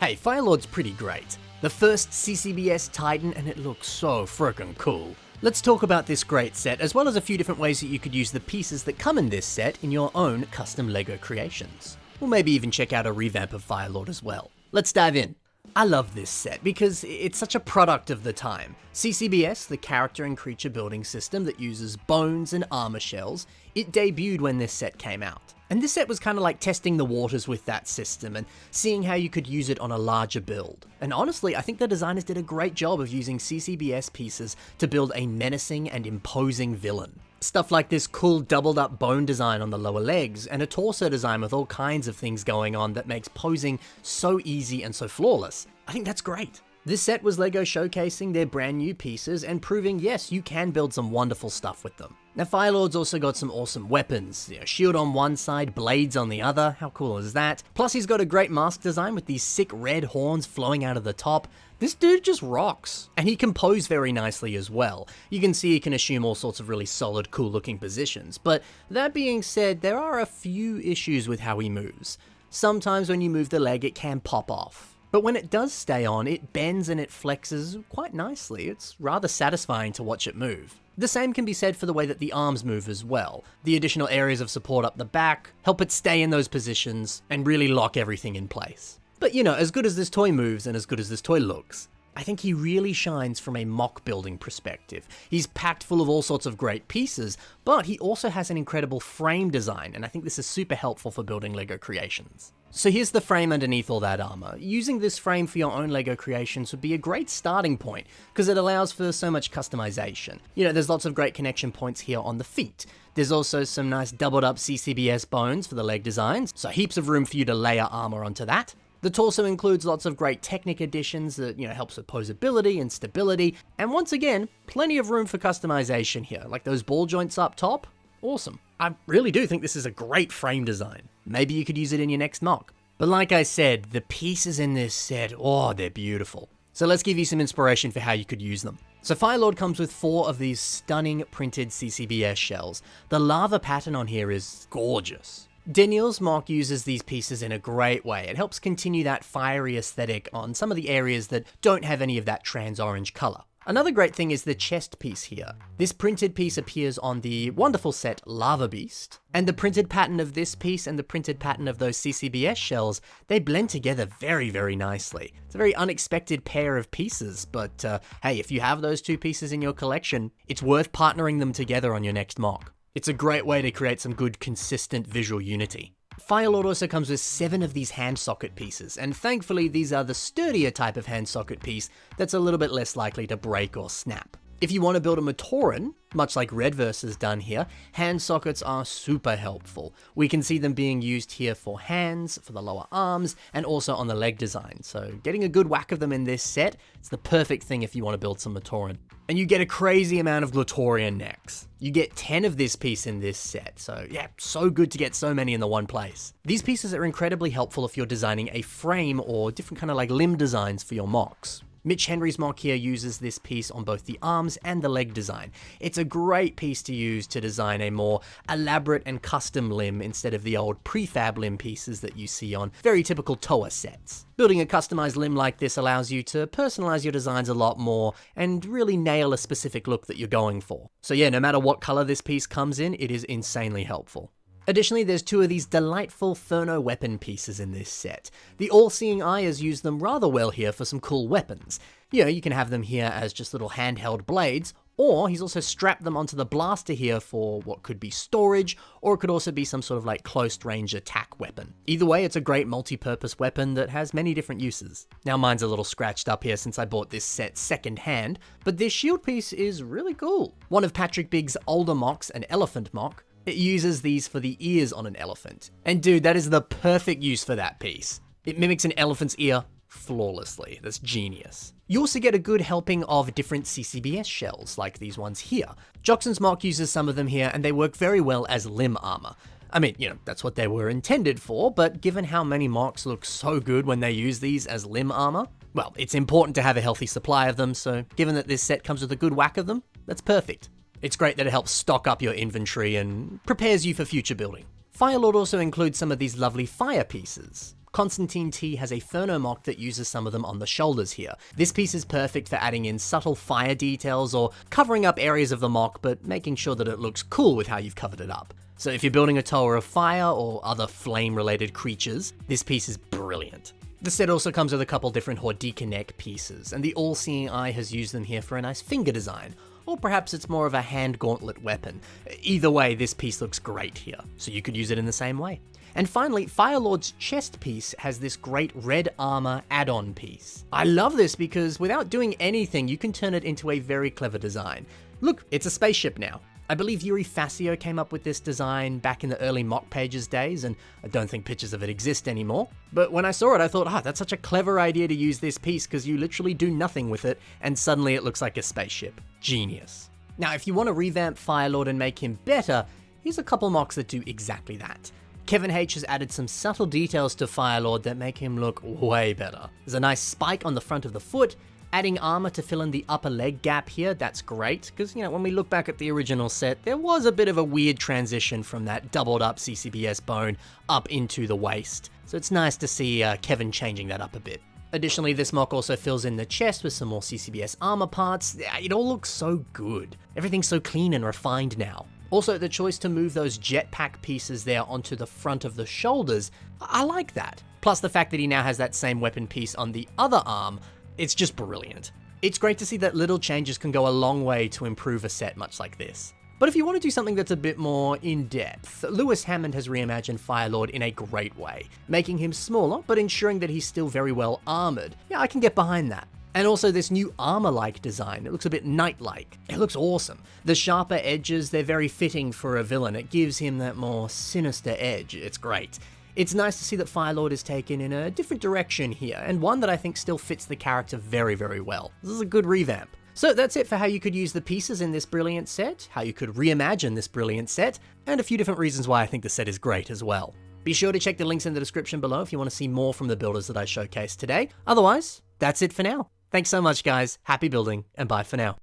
Hey, Firelord's pretty great. The first CCBS Titan, and it looks so frickin' cool. Let's talk about this great set, as well as a few different ways that you could use the pieces that come in this set in your own custom LEGO creations. Or maybe even check out a revamp of Firelord as well. Let's dive in. I love this set because it's such a product of the time. CCBS, the character and creature building system that uses bones and armor shells, it debuted when this set came out. And this set was kind of like testing the waters with that system and seeing how you could use it on a larger build. And honestly, I think the designers did a great job of using CCBS pieces to build a menacing and imposing villain. Stuff like this cool doubled up bone design on the lower legs and a torso design with all kinds of things going on that makes posing so easy and so flawless. I think that's great. This set was LEGO showcasing their brand new pieces and proving, yes, you can build some wonderful stuff with them. Now, Firelord's also got some awesome weapons. Shield on one side, blades on the other. How cool is that? Plus, he's got a great mask design with these sick red horns flowing out of the top. This dude just rocks. And he can pose very nicely as well. You can see he can assume all sorts of really solid, cool looking positions. But that being said, there are a few issues with how he moves. Sometimes when you move the leg, it can pop off. But when it does stay on, it bends and it flexes quite nicely. It's rather satisfying to watch it move. The same can be said for the way that the arms move as well. The additional areas of support up the back help it stay in those positions and really lock everything in place. But you know, as good as this toy moves and as good as this toy looks, I think he really shines from a mock building perspective. He's packed full of all sorts of great pieces, but he also has an incredible frame design, and I think this is super helpful for building LEGO creations. So here's the frame underneath all that armor. Using this frame for your own LEGO creations would be a great starting point, because it allows for so much customization. You know, there's lots of great connection points here on the feet. There's also some nice doubled up CCBS bones for the leg designs, so heaps of room for you to layer armor onto that. The torso includes lots of great Technic additions that, helps with posability and stability, and once again, plenty of room for customization here, like those ball joints up top. Awesome. I really do think this is a great frame design. Maybe you could use it in your next mock. But like I said, the pieces in this set, they're beautiful. So let's give you some inspiration for how you could use them. So Firelord comes with 4 of these stunning printed CCBS shells. The lava pattern on here is gorgeous. Daniel's mock uses these pieces in a great way. It helps continue that fiery aesthetic on some of the areas that don't have any of that trans orange color. Another great thing is the chest piece here. This printed piece appears on the wonderful set Lava Beast, and the printed pattern of this piece and the printed pattern of those CCBS shells, they blend together very, very nicely. It's a very unexpected pair of pieces, but hey, if you have those 2 pieces in your collection, it's worth partnering them together on your next mock. It's a great way to create some good, consistent visual unity. Firelord also comes with 7 of these hand socket pieces, and thankfully these are the sturdier type of hand socket piece that's a little bit less likely to break or snap. If you want to build a Matoran, much like Redverse has done here, hand sockets are super helpful. We can see them being used here for hands, for the lower arms, and also on the leg design. So getting a good whack of them in this set, it's the perfect thing if you want to build some Matoran. And you get a crazy amount of Glatorian necks. You get 10 of this piece in this set, so yeah, so good to get so many in the one place. These pieces are incredibly helpful if you're designing a frame or different kind of like limb designs for your mocks. Mitch Henry's mock here uses this piece on both the arms and the leg design. It's a great piece to use to design a more elaborate and custom limb instead of the old prefab limb pieces that you see on very typical Toa sets. Building a customized limb like this allows you to personalize your designs a lot more and really nail a specific look that you're going for. So yeah, no matter what color this piece comes in, it is insanely helpful. Additionally, there's 2 of these delightful Therno weapon pieces in this set. The All-Seeing Eye has used them rather well here for some cool weapons. You can have them here as just little handheld blades, or he's also strapped them onto the blaster here for what could be storage, or it could also be some sort of like close-range attack weapon. Either way, it's a great multi-purpose weapon that has many different uses. Now mine's a little scratched up here since I bought this set second-hand, but this shield piece is really cool. One of Patrick Bigg's older mocks, an elephant mock, it uses these for the ears on an elephant. And dude, that is the perfect use for that piece. It mimics an elephant's ear flawlessly. That's genius. You also get a good helping of different CCBS shells, like these ones here. Joxon's mock uses some of them here, and they work very well as limb armor. I mean, that's what they were intended for, but given how many mocks look so good when they use these as limb armor, well, it's important to have a healthy supply of them, so given that this set comes with a good whack of them, that's perfect. It's great that it helps stock up your inventory and prepares you for future building. Firelord also includes some of these lovely fire pieces. Constantine T has a Furno mock that uses some of them on the shoulders here. This piece is perfect for adding in subtle fire details or covering up areas of the mock, but making sure that it looks cool with how you've covered it up. So if you're building a tower of fire or other flame-related creatures, this piece is brilliant. The set also comes with a couple different Hordika neck pieces, and the all-seeing eye has used them here for a nice finger design, or perhaps it's more of a hand gauntlet weapon. Either way, this piece looks great here, so you could use it in the same way. And finally, Firelord's chest piece has this great red armor add-on piece. I love this because without doing anything, you can turn it into a very clever design. Look, it's a spaceship now. I believe Yuri Facio came up with this design back in the early mock pages days, and I don't think pictures of it exist anymore. But when I saw it, I thought, that's such a clever idea to use this piece because you literally do nothing with it, and suddenly it looks like a spaceship. Genius. Now, if you want to revamp Firelord and make him better, here's a couple mocks that do exactly that. Kevin H has added some subtle details to Firelord that make him look way better. There's a nice spike on the front of the foot, adding armor to fill in the upper leg gap here. That's great, because, when we look back at the original set, there was a bit of a weird transition from that doubled up CCBS bone up into the waist. So it's nice to see Kevin changing that up a bit. Additionally, this mock also fills in the chest with some more CCBS armor parts. It all looks so good. Everything's so clean and refined now. Also, the choice to move those jetpack pieces there onto the front of the shoulders, I like that. Plus the fact that he now has that same weapon piece on the other arm, it's just brilliant. It's great to see that little changes can go a long way to improve a set much like this. But if you want to do something that's a bit more in-depth, Lewis Hammond has reimagined Firelord in a great way, making him smaller but ensuring that he's still very well armored. Yeah, I can get behind that. And also this new armor-like design, it looks a bit knight-like. It looks awesome. The sharper edges, they're very fitting for a villain. It gives him that more sinister edge. It's great. It's nice to see that Firelord is taken in a different direction here, and one that I think still fits the character very, very well. This is a good revamp. So that's it for how you could use the pieces in this brilliant set, how you could reimagine this brilliant set, and a few different reasons why I think the set is great as well. Be sure to check the links in the description below if you want to see more from the builders that I showcased today. Otherwise, that's it for now. Thanks so much, guys. Happy building, and bye for now.